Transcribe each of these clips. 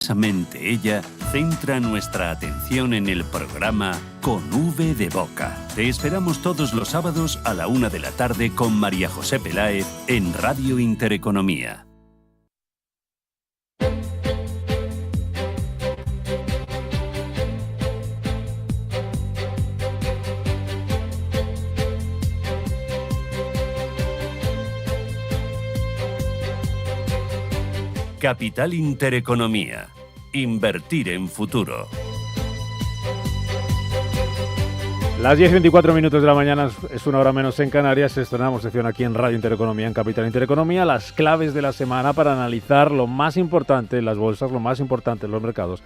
Precisamente ella centra nuestra atención en el programa Con V de Boca. Te esperamos todos los sábados a la 1 de la tarde con María José Peláez en Radio Intereconomía. Capital Intereconomía. Invertir en futuro. Las 10:24 de la mañana, es una hora menos en Canarias. Estrenamos sección aquí en Radio Intereconomía, en Capital Intereconomía. Las claves de la semana para analizar lo más importante en las bolsas, lo más importante en los mercados.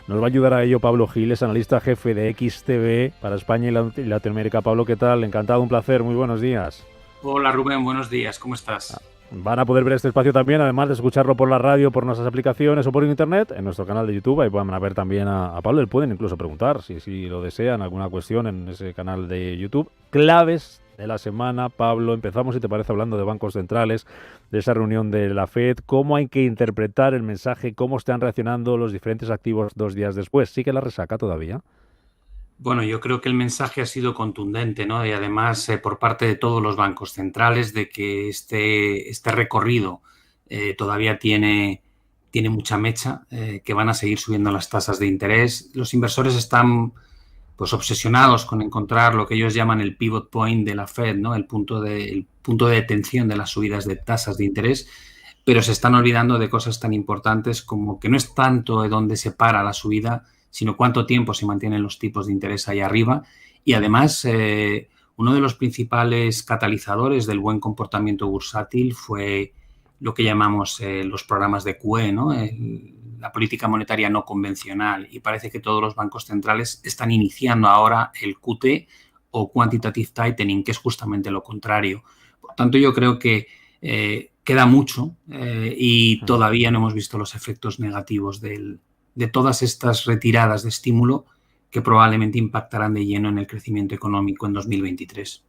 Nos va a ayudar a ello Pablo Giles, analista jefe de XTB para España y Latinoamérica. Pablo, ¿qué tal? Encantado, un placer. Muy buenos días. Hola Rubén, buenos días. ¿Cómo estás? Van a poder ver este espacio también, además de escucharlo por la radio, por nuestras aplicaciones o por internet, en nuestro canal de YouTube. Ahí van a ver también a Pablo. Le pueden incluso preguntar, si lo desean, alguna cuestión en ese canal de YouTube. Claves de la semana, Pablo. Empezamos, si te parece, hablando de bancos centrales, de esa reunión de la FED. ¿Cómo hay que interpretar el mensaje? ¿Cómo están reaccionando los diferentes activos 2 días después? ¿Sí que la resaca todavía? Bueno, yo creo que el mensaje ha sido contundente, ¿no? Y además por parte de todos los bancos centrales de que este recorrido todavía tiene mucha mecha, que van a seguir subiendo las tasas de interés. Los inversores están pues obsesionados con encontrar lo que ellos llaman el pivot point de la Fed, ¿no? El punto de detención de las subidas de tasas de interés, pero se están olvidando de cosas tan importantes como que no es tanto de dónde se para la subida, sino cuánto tiempo se mantienen los tipos de interés ahí arriba. Y además, uno de los principales catalizadores del buen comportamiento bursátil fue lo que llamamos los programas de QE, ¿no? La política monetaria no convencional. Y parece que todos los bancos centrales están iniciando ahora el QT o Quantitative Tightening, que es justamente lo contrario. Por tanto, yo creo que queda mucho y todavía no hemos visto los efectos negativos de todas estas retiradas de estímulo que probablemente impactarán de lleno en el crecimiento económico en 2023.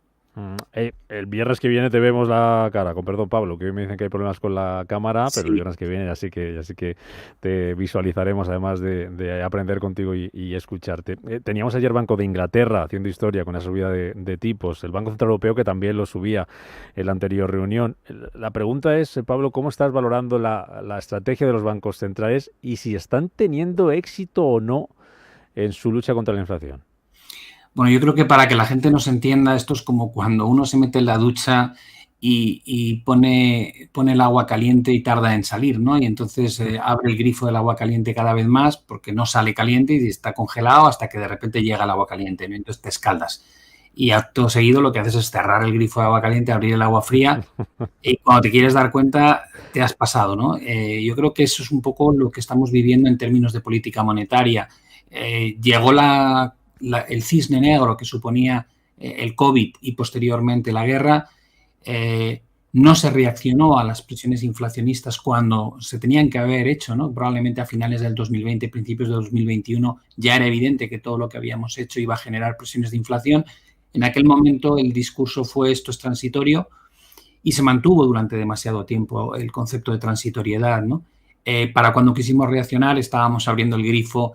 El viernes que viene te vemos la cara, con perdón Pablo, que hoy me dicen que hay problemas con la cámara, pero sí. El viernes que viene así que te visualizaremos, además de aprender contigo y escucharte. Teníamos ayer Banco de Inglaterra haciendo historia con la subida de tipos, el Banco Central Europeo que también lo subía en la anterior reunión. La pregunta es, Pablo, ¿cómo estás valorando la estrategia de los bancos centrales y si están teniendo éxito o no en su lucha contra la inflación? Bueno, yo creo que para que la gente nos entienda, esto es como cuando uno se mete en la ducha y pone el agua caliente y tarda en salir, ¿no? Y entonces abre el grifo del agua caliente cada vez más porque no sale caliente y está congelado hasta que de repente llega el agua caliente, ¿no? Entonces te escaldas. Y acto seguido lo que haces es cerrar el grifo de agua caliente, abrir el agua fría y cuando te quieres dar cuenta te has pasado, ¿no? Yo creo que eso es un poco lo que estamos viviendo en términos de política monetaria. Llegó el cisne negro que suponía el COVID y posteriormente la guerra, no se reaccionó a las presiones inflacionistas cuando se tenían que haber hecho, ¿no? Probablemente a finales del 2020, principios de 2021, ya era evidente que todo lo que habíamos hecho iba a generar presiones de inflación. En aquel momento el discurso fue esto es transitorio y se mantuvo durante demasiado tiempo el concepto de transitoriedad, ¿no? Para cuando quisimos reaccionar estábamos abriendo el grifo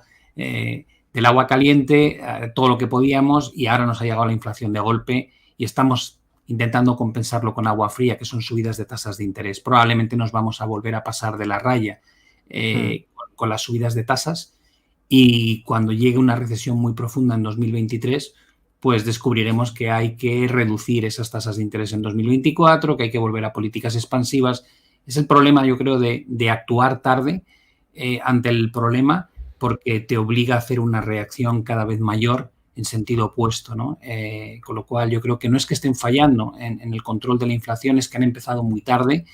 del agua caliente, todo lo que podíamos, y ahora nos ha llegado la inflación de golpe y estamos intentando compensarlo con agua fría, que son subidas de tasas de interés. Probablemente nos vamos a volver a pasar de la raya con las subidas de tasas y cuando llegue una recesión muy profunda en 2023, pues descubriremos que hay que reducir esas tasas de interés en 2024, que hay que volver a políticas expansivas. Es el problema, yo creo, de actuar tarde ante el problema, porque te obliga a hacer una reacción cada vez mayor en sentido opuesto, ¿no? Con lo cual yo creo que no es que estén fallando en el control de la inflación, es que han empezado muy tarde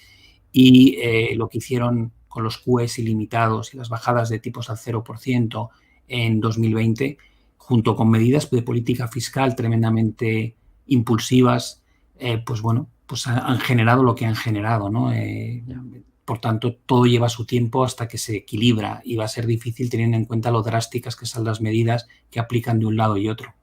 y lo que hicieron con los QEs ilimitados y las bajadas de tipos al 0% en 2020, junto con medidas de política fiscal tremendamente impulsivas, pues bueno, pues han generado lo que han generado, ¿no? Por tanto, todo lleva su tiempo hasta que se equilibra y va a ser difícil teniendo en cuenta lo drásticas que son las medidas que aplican de un lado y otro.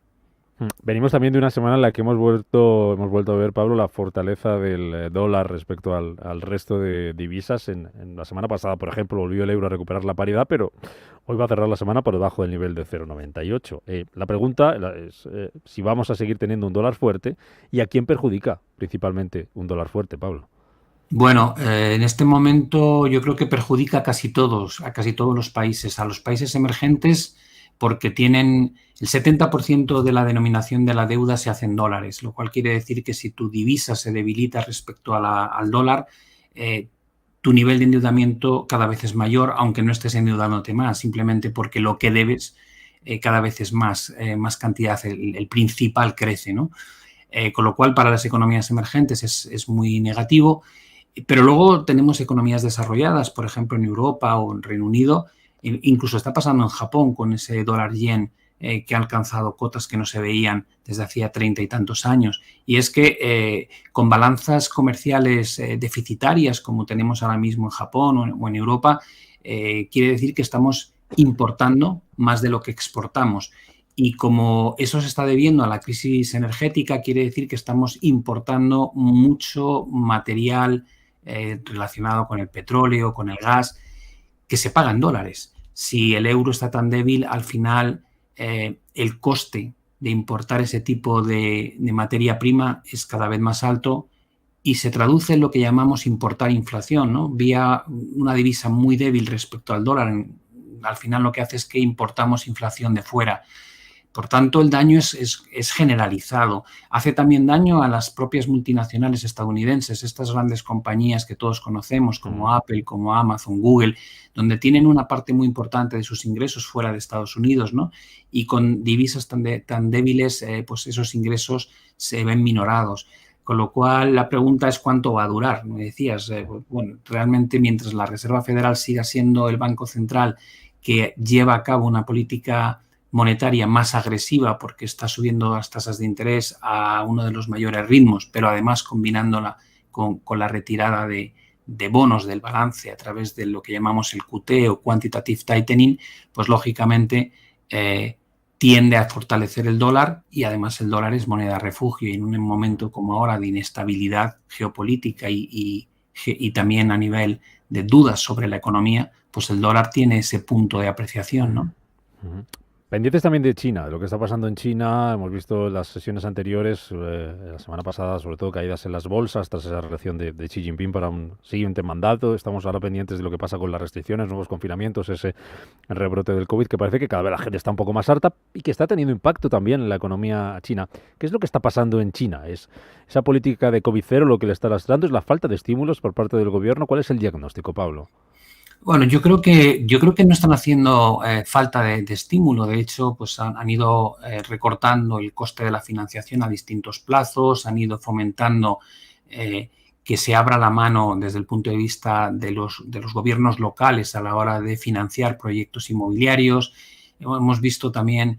Venimos también de una semana en la que hemos vuelto a ver, Pablo, la fortaleza del dólar respecto al resto de divisas. En la semana pasada, por ejemplo, volvió el euro a recuperar la paridad, pero hoy va a cerrar la semana por debajo del nivel de 0,98. La pregunta es si vamos a seguir teniendo un dólar fuerte y a quién perjudica principalmente un dólar fuerte, Pablo. Bueno, en este momento yo creo que perjudica a casi todos los países, a los países emergentes, porque tienen el 70% de la denominación de la deuda se hace en dólares, lo cual quiere decir que si tu divisa se debilita respecto al dólar, tu nivel de endeudamiento cada vez es mayor, aunque no estés endeudándote más, simplemente porque lo que debes cada vez es más cantidad, el principal crece, ¿no? Con lo cual, para las economías emergentes es muy negativo. Pero luego tenemos economías desarrolladas, por ejemplo, en Europa o en Reino Unido, incluso está pasando en Japón con ese dólar yen que ha alcanzado cotas que no se veían desde hacía 30 y tantos años. Y es que con balanzas comerciales deficitarias, como tenemos ahora mismo en Japón o en Europa, quiere decir que estamos importando más de lo que exportamos. Y como eso se está debiendo a la crisis energética, quiere decir que estamos importando mucho material relacionado con el petróleo, con el gas, que se paga en dólares. Si el euro está tan débil, al final el coste de importar ese tipo de materia prima es cada vez más alto y se traduce en lo que llamamos importar inflación, ¿no? Vía una divisa muy débil respecto al dólar, al final lo que hace es que importamos inflación de fuera. Por tanto, el daño es generalizado. Hace también daño a las propias multinacionales estadounidenses, estas grandes compañías que todos conocemos, como Apple, como Amazon, Google, donde tienen una parte muy importante de sus ingresos fuera de Estados Unidos, ¿no? Y con divisas tan débiles, pues esos ingresos se ven minorados. Con lo cual, la pregunta es cuánto va a durar. Me decías, bueno, realmente mientras la Reserva Federal siga siendo el Banco Central que lleva a cabo una política monetaria más agresiva porque está subiendo las tasas de interés a uno de los mayores ritmos, pero además combinándola con la retirada de bonos del balance a través de lo que llamamos el QT o Quantitative Tightening, pues lógicamente tiende a fortalecer el dólar y además el dólar es moneda refugio y en un momento como ahora de inestabilidad geopolítica y también a nivel de dudas sobre la economía, pues el dólar tiene ese punto de apreciación, ¿no? Pendientes también de China, de lo que está pasando en China. Hemos visto las sesiones anteriores, la semana pasada, sobre todo caídas en las bolsas tras esa reelección de Xi Jinping para un siguiente mandato. Estamos ahora pendientes de lo que pasa con las restricciones, nuevos confinamientos, ese rebrote del COVID, que parece que cada vez la gente está un poco más harta y que está teniendo impacto también en la economía china. ¿Qué es lo que está pasando en China? ¿Es esa política de COVID cero lo que le está lastrando? ¿Es la falta de estímulos por parte del gobierno? ¿Cuál es el diagnóstico, Pablo? Bueno, yo creo que no están haciendo falta de estímulo. De hecho, pues han ido recortando el coste de la financiación a distintos plazos, han ido fomentando que se abra la mano desde el punto de vista de los gobiernos locales a la hora de financiar proyectos inmobiliarios. Hemos visto también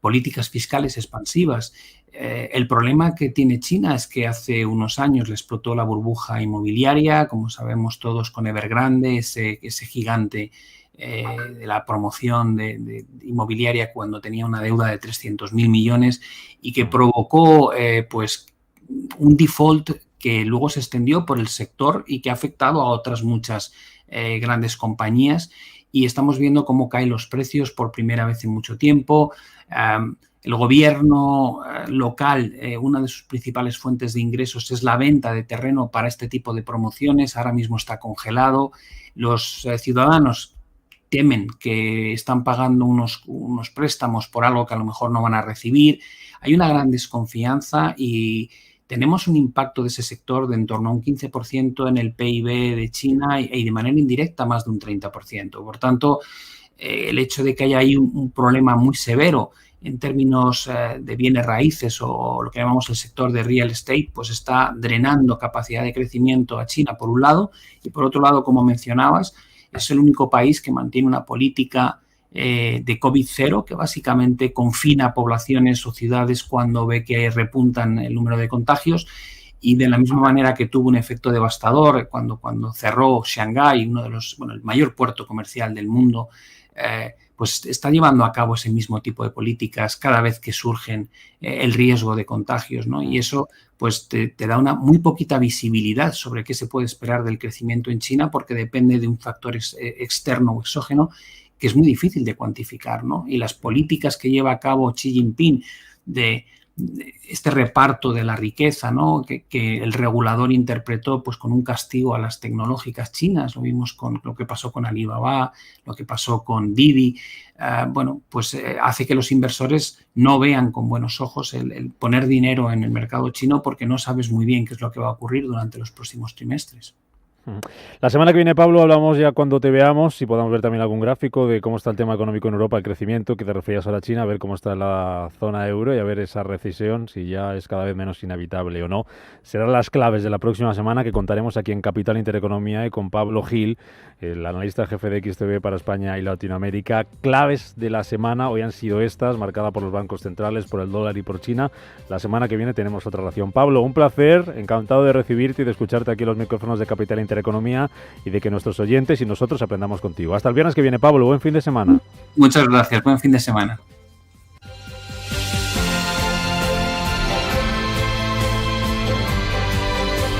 políticas fiscales expansivas. El problema que tiene China es que hace unos años le explotó la burbuja inmobiliaria, como sabemos todos con Evergrande, ese gigante de la promoción de inmobiliaria cuando tenía una deuda de 300.000 millones y que provocó pues un default que luego se extendió por el sector y que ha afectado a otras muchas grandes compañías y estamos viendo cómo caen los precios por primera vez en mucho tiempo. El gobierno local, una de sus principales fuentes de ingresos es la venta de terreno para este tipo de promociones. Ahora mismo está congelado. Los ciudadanos temen que están pagando unos préstamos por algo que a lo mejor no van a recibir. Hay una gran desconfianza y tenemos un impacto de ese sector de en torno a un 15% en el PIB de China y de manera indirecta más de un 30%. Por tanto, el hecho de que haya ahí un problema muy severo en términos de bienes raíces o lo que llamamos el sector de real estate, pues está drenando capacidad de crecimiento a China por un lado y por otro lado, como mencionabas, es el único país que mantiene una política de COVID cero que básicamente confina poblaciones o ciudades cuando ve que repuntan el número de contagios y de la misma manera que tuvo un efecto devastador cuando cerró Shanghái, el mayor puerto comercial del mundo, pues está llevando a cabo ese mismo tipo de políticas cada vez que surgen el riesgo de contagios, ¿no? Y eso pues te da una muy poquita visibilidad sobre qué se puede esperar del crecimiento en China, porque depende de un factor externo o exógeno que es muy difícil de cuantificar, ¿no? Y las políticas que lleva a cabo Xi Jinping de este reparto de la riqueza, ¿no? que el regulador interpretó pues con un castigo a las tecnológicas chinas. Lo vimos con lo que pasó con Alibaba, lo que pasó con Didi. Hace que los inversores no vean con buenos ojos el poner dinero en el mercado chino, porque no sabes muy bien qué es lo que va a ocurrir durante los próximos trimestres. La semana que viene, Pablo, hablamos ya cuando te veamos y podamos ver también algún gráfico de cómo está el tema económico en Europa, el crecimiento, que te referías ahora a China, a ver cómo está la zona euro y a ver esa recesión, si ya es cada vez menos inevitable o no. Serán las claves de la próxima semana que contaremos aquí en Capital Intereconomía y con Pablo Gil, el analista jefe de XTB para España y Latinoamérica. Claves de la semana hoy han sido estas, marcada por los bancos centrales, por el dólar y por China. La semana que viene tenemos otra ración. Pablo, un placer, encantado de recibirte y de escucharte aquí en los micrófonos de Capital Intereconomía y de que nuestros oyentes y nosotros aprendamos contigo. Hasta el viernes que viene, Pablo. Buen fin de semana. Muchas gracias. Buen fin de semana.